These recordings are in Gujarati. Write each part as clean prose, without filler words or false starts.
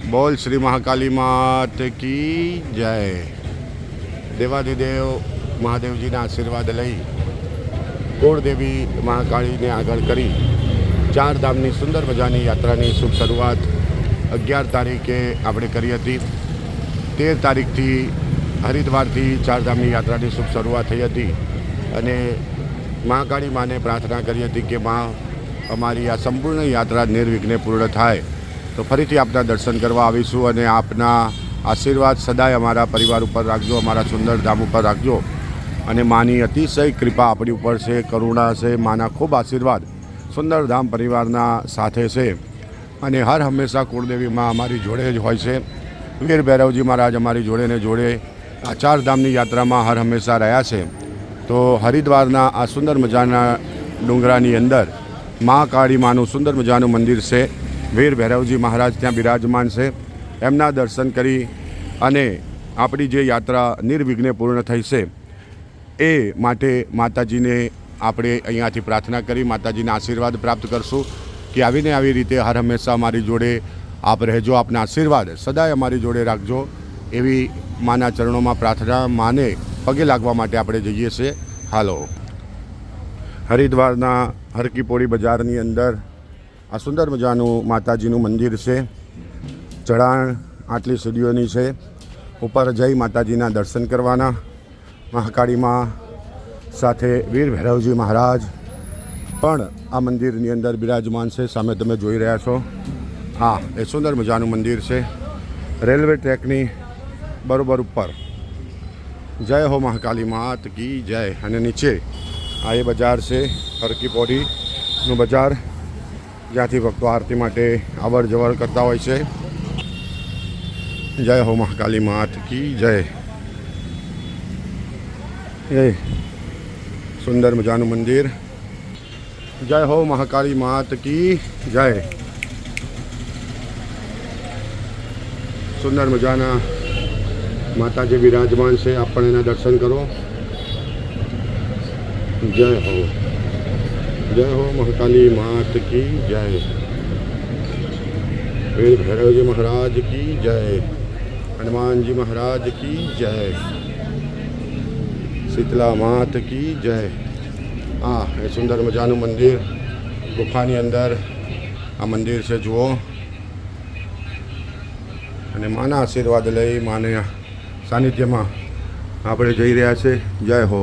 बोल श्री महाकाली मात की जय। देवाधिदेव महादेवजीના આશીર્વાદ લઈ કુળદેવી મહાકાળીને આગળ કરી ચાર ધામની સુંદર મજાની યાત્રાની શુભ શરૂઆત 11 તારીખે આપણે કરી હતી। 13 તારીખથી હરિદ્વારથી ચાર ધામની યાત્રાની શુભ શરૂઆત થઈ હતી અને મહાકાળી માને પ્રાર્થના કરી હતી કે માં અમારી આ સંપૂર્ણ યાત્રા નિર્વિઘ્ને પૂર્ણ થાય। તો ફરીથી આપના દર્શન કરવા આવીશું અને આપના આશીર્વાદ સદાય અમારા પરિવાર ઉપર રાખજો, અમારા સુંદર ધામ ઉપર રાખજો અને માની અતિશય કૃપા આપણી ઉપર છે, કરુણા છે, માના ખૂબ આશીર્વાદ સુંદર ધામ પરિવારના સાથે છે અને હર હંમેશા કુળદેવીમાં અમારી જોડે જ હોય છે। વીર ભૈરવજી મહારાજ અમારી જોડે ને જોડે આ ચાર ધામની યાત્રામાં હર હંમેશા રહ્યા છે। તો હરિદ્વારના આ સુંદર મજાના ડુંગરાની અંદર મહાકાળી માનું સુંદર મજાનું મંદિર છે। વીર ભૈરવજી મહારાજ ત્યાં બિરાજમાન છે। એમના દર્શન કરી અને આપણી જે યાત્રા નિર્વિઘ્ને પૂર્ણ થઈ છે એ માટે માતાજીને આપણે અહીંયાથી પ્રાર્થના કરી માતાજીના આશીર્વાદ પ્રાપ્ત કરશું કે આવીને આવી રીતે હર હંમેશા અમારી જોડે આપ રહેજો, આપના આશીર્વાદ સદાય અમારી જોડે રાખજો એવી માના ચરણોમાં પ્રાર્થના, માને પગે લાગવા માટે આપણે જઈએ છીએ। હાલો, હરિદ્વારના હરકીપોળી બજારની અંદર આ સુંદર મજાનું માતાજીનું મંદિર છે। ચઢાણ આટલી સીડીઓની છે, ઉપર જઈ માતાજીના દર્શન કરવાના। મહાકાળીમાં સાથે વીર ભૈરવજી મહારાજ પણ આ મંદિરની અંદર બિરાજમાન છે। સામે તમે જોઈ રહ્યા છો, હા એ સુંદર મજાનું મંદિર છે રેલવે ટ્રેકની બરોબર ઉપર। જય હો મહાકાલી માત કી જય। અને નીચે આ એ બજાર છે હરકીપોળીનું બજાર, જ્યાંથી ભક્તો આરતી માટે અવર જવર કરતા હોય છે। જય હો મહાકાલી માત કી જય। એ સુંદર મજાનું મંદિર। જય હો મહાકાળી માત કી જય। સુંદર મજાના માતાજી બિરાજમાન છે, આપ પણ એના દર્શન કરો। જય હો, જય હો મહાકાલી માત की जय। वीर भैरव जी महाराज की जय, हनुमान जी महाराज की जय, शीतला मात की जय। हाँ ये सुंदर मजाનું મંદિર ગુફાની અંદર આ મંદિર છે, જુઓ અને માના આશીર્વાદ લઈ માને સાનિધ્યમાં આપણે જઈ રહ્યા છે। જય હો।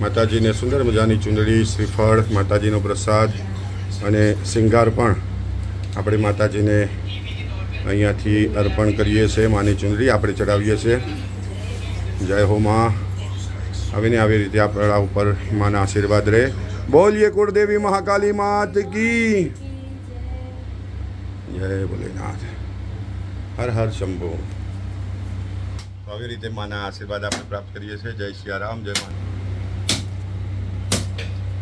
માતાજીને સુંદર મજાની ચૂંદડી, શ્રીફળ, માતાજીનો પ્રસાદ અને શિંગાર પણ આપણે માતાજીને અહીંયાથી અર્પણ કરીએ છીએ। માની ચૂંદડી આપણે ચડાવીએ છીએ। જય હો માં। આવીને આવી રીતે આપણા ઉપર માના આશીર્વાદ રહે। બોલીએ કુળદેવી મહાકાલી માત કી જય ભોલેનાથ, હર હર શંભો। આવી રીતે માના આશીર્વાદ આપણે પ્રાપ્ત કરીએ છીએ। જય સિયારામ, જય મા।